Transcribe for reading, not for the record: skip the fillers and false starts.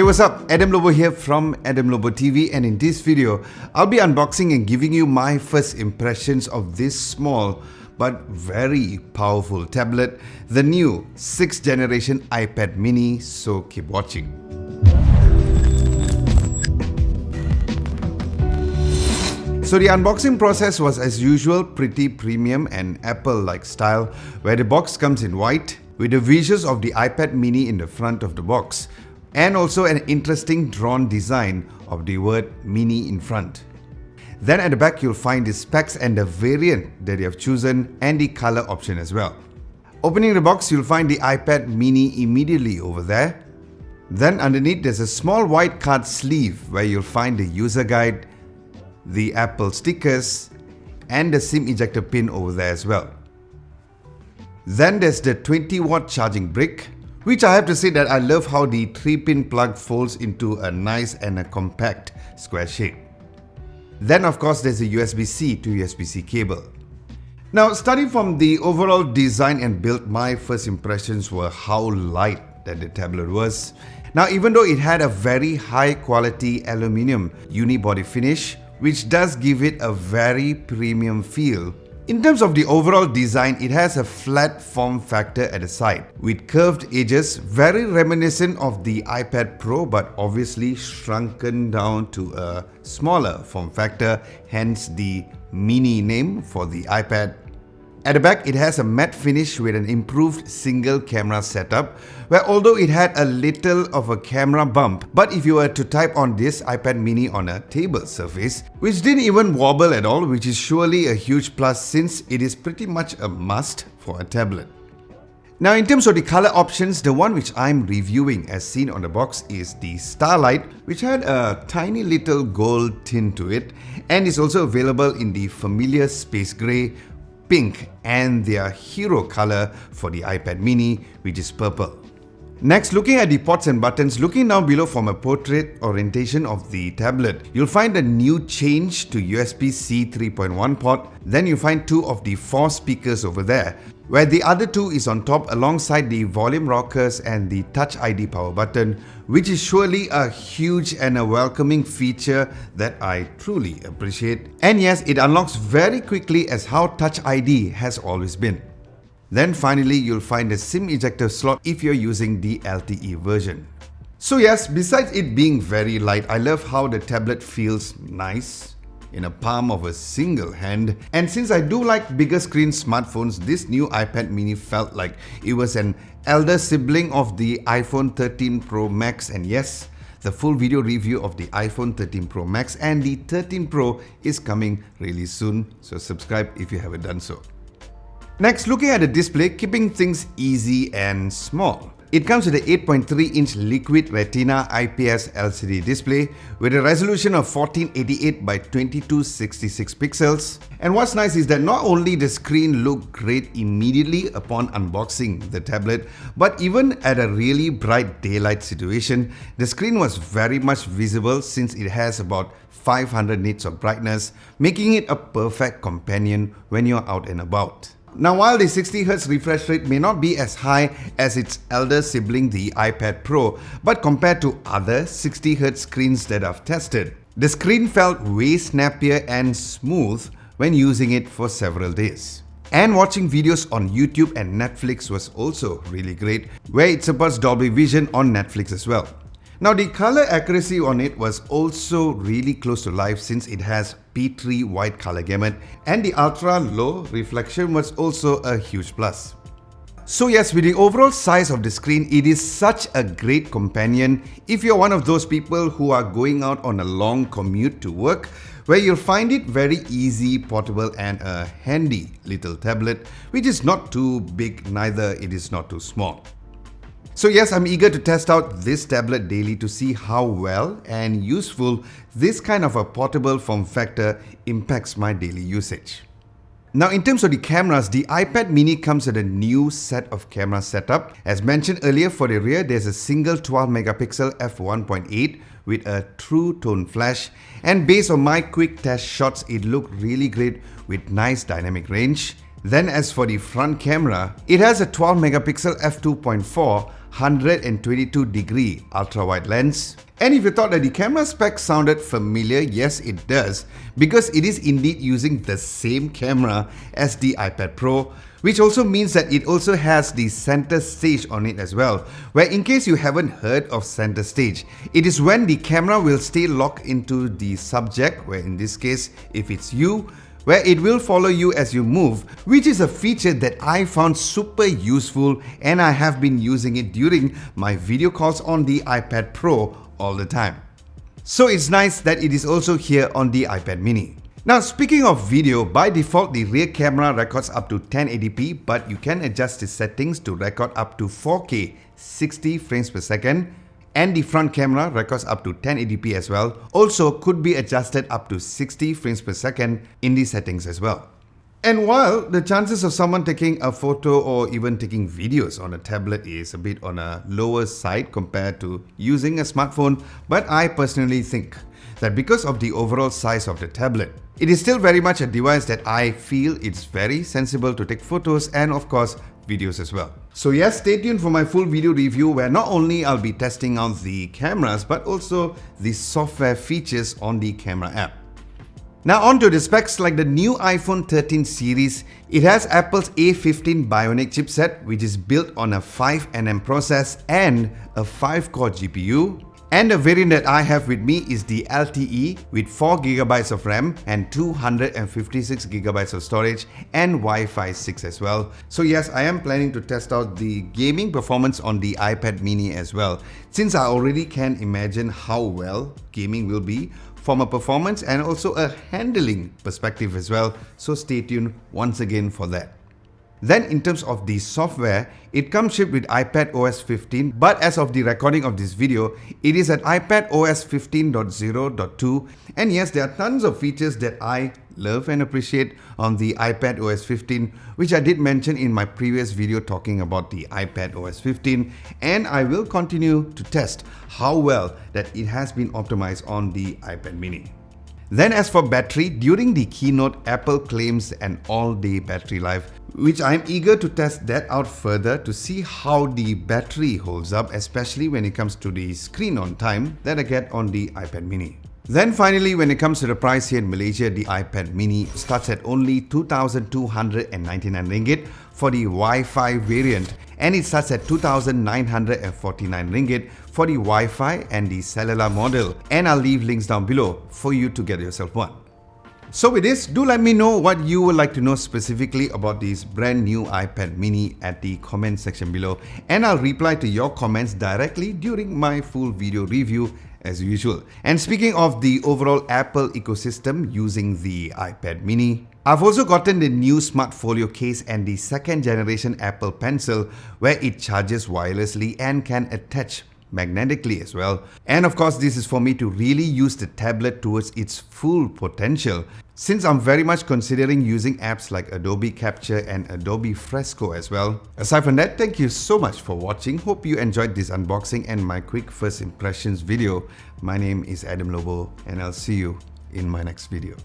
Hey, what's up? Adam Lobo here from Adam Lobo TV, and in this video, I'll be unboxing and giving you my first impressions of this small but very powerful tablet, the new 6th generation iPad mini, so keep watching. So the unboxing process was as usual pretty premium and Apple-like style, where the box comes in white with the visuals of the iPad mini in the front of the box, and also an interesting drawn design of the word mini in front. Then at the back you'll find the specs and the variant that you have chosen and the color option as well. Opening the box, you'll find the iPad mini immediately over there. Then underneath there's a small white card sleeve where you'll find the user guide, the Apple stickers, and the SIM ejector pin over there as well. Then there's the 20-watt charging brick, which I have to say that I love how the 3-pin plug folds into a nice and a compact square shape. Then of course there's a USB-C to USB-C cable. Now, starting from the overall design and build, my first impressions were how light that the tablet was. Now, even though it had a very high quality aluminium unibody finish, which does give it a very premium feel, in terms of the overall design, it has a flat form factor at the side with curved edges, very reminiscent of the iPad Pro, but obviously shrunken down to a smaller form factor, hence the mini name for the iPad. At the back, it has a matte finish with an improved single camera setup, where although it had a little of a camera bump, but if you were to type on this iPad mini on a table surface, which didn't even wobble at all, which is surely a huge plus since it is pretty much a must for a tablet. Now, in terms of the color options, the one which I'm reviewing as seen on the box is the Starlight, which had a tiny little gold tint to it and is also available in the familiar space grey, pink, and their hero color for the iPad mini, which is purple. Next, looking at the ports and buttons, looking down below from a portrait orientation of the tablet, you'll find a new change to USB-C 3.1 port. Then you find 2 of the 4 speakers over there, where the other 2 is on top alongside the volume rockers and the Touch ID power button, which is surely a huge and a welcoming feature that I truly appreciate. And yes, it unlocks very quickly as how Touch ID has always been. Then finally, you'll find a SIM ejector slot if you're using the LTE version. So yes, besides it being very light, I love how the tablet feels nice in a palm of a single hand. And since I do like bigger screen smartphones, this new iPad mini felt like it was an elder sibling of the iPhone 13 Pro Max. And yes, the full video review of the iPhone 13 Pro Max and the 13 Pro is coming really soon, so subscribe if you haven't done so. Next, looking at the display, keeping things easy and small. It comes with an 8.3-inch Liquid Retina IPS LCD display with a resolution of 1488 by 2266 pixels. And what's nice is that not only the screen looked great immediately upon unboxing the tablet, but even at a really bright daylight situation, the screen was very much visible since it has about 500 nits of brightness, making it a perfect companion when you're out and about. Now, while the 60Hz refresh rate may not be as high as its elder sibling, the iPad Pro, but compared to other 60Hz screens that I've tested, the screen felt way snappier and smooth when using it for several days. And watching videos on YouTube and Netflix was also really great, where it supports Dolby Vision on Netflix as well. Now, the color accuracy on it was also really close to life since it has P3 white color gamut, and the ultra low reflection was also a huge plus. So yes, with the overall size of the screen, it is such a great companion if you're one of those people who are going out on a long commute to work, where you'll find it very easy, portable, and a handy little tablet, which is not too big, neither it is not too small. So yes, I'm eager to test out this tablet daily to see how well and useful this kind of a portable form factor impacts my daily usage. Now, in terms of the cameras, the iPad mini comes with a new set of camera setup. As mentioned earlier, for the rear, there's a single 12-megapixel f1.8 with a true tone flash, and based on my quick test shots, it looked really great with nice dynamic range. Then as for the front camera, it has a 12-megapixel f2.4 122-degree ultra-wide lens. And if you thought that the camera spec sounded familiar, yes it does, because it is indeed using the same camera as the iPad Pro, which also means that it also has the center stage on it as well, where in case you haven't heard of center stage, it is when the camera will stay locked into the subject, where in this case, if it's you, where it will follow you as you move, which is a feature that I found super useful and I have been using it during my video calls on the iPad Pro all the time. So it's nice that it is also here on the iPad mini. Now speaking of video, by default the rear camera records up to 1080p, but you can adjust the settings to record up to 4K 60 frames per second, and the front camera records up to 1080p as well, also could be adjusted up to 60 frames per second in the settings as well. And while the chances of someone taking a photo or even taking videos on a tablet is a bit on a lower side compared to using a smartphone, but I personally think that because of the overall size of the tablet, it is still very much a device that I feel it's very sensible to take photos and of course videos as well. So yes, stay tuned for my full video review where not only I'll be testing out the cameras but also the software features on the camera app. Now on to the specs. Like the new iPhone 13 series, it has Apple's A15 Bionic chipset, which is built on a 5nm process and a 5-core GPU. And the variant that I have with me is the LTE with 4GB of RAM and 256GB of storage and Wi-Fi 6 as well. So yes, I am planning to test out the gaming performance on the iPad mini as well, since I already can imagine how well gaming will be from a performance and also a handling perspective as well. So stay tuned once again for that. Then in terms of the software, it comes shipped with iPadOS 15, but as of the recording of this video, it is at iPadOS 15.0.2, and yes, there are tons of features that I love and appreciate on the iPadOS 15, which I did mention in my previous video talking about the iPadOS 15, and I will continue to test how well that it has been optimized on the iPad mini. Then as for battery, during the keynote, Apple claims an all-day battery life, which I'm eager to test that out further to see how the battery holds up, especially when it comes to the screen on time that I get on the iPad mini. Then finally, when it comes to the price here in Malaysia, the iPad mini starts at only 2,299 ringgit for the Wi-Fi variant, and it starts at 2,949 ringgit for the Wi-Fi and the cellular model, and I'll leave links down below for you to get yourself one. So with this, do let me know what you would like to know specifically about this brand new iPad mini at the comment section below, and I'll reply to your comments directly during my full video review as usual. And speaking of the overall Apple ecosystem using the iPad mini, I've also gotten the new Smart Folio case and the second generation Apple Pencil, where it charges wirelessly and can attach magnetically as well. And of course, this is for me to really use the tablet towards its full potential, since I'm very much considering using apps like Adobe Capture and Adobe Fresco as well. Aside from that, thank you so much for watching. Hope you enjoyed this unboxing and my quick first impressions video. My name is Adam Lobo and I'll see you in my next video.